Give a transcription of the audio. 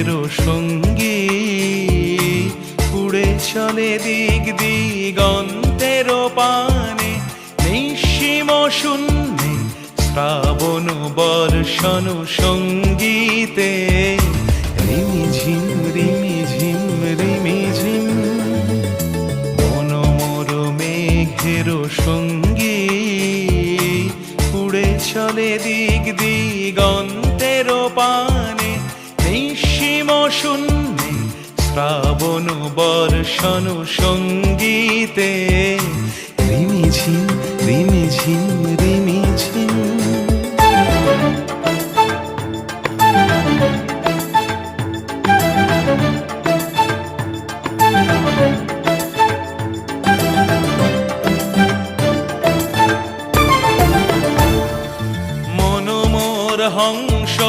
মেঘেরও সঙ্গী উড়ে চলে দিক দিগন্তেরও পানে নিঃসীম শূন্যে শ্রাবণ বর্ষণ সঙ্গীতে রিমিঝিম রিমিঝিম রিমিঝিম মনোমর মেঘেরও সঙ্গী উড়ে চলে দিক দিগন্তেরও পানে নিঃসীম শূন্যে শ্রাবণ বর্ষণ সঙ্গীতে রিমিঝিম রিমিঝিম রিমি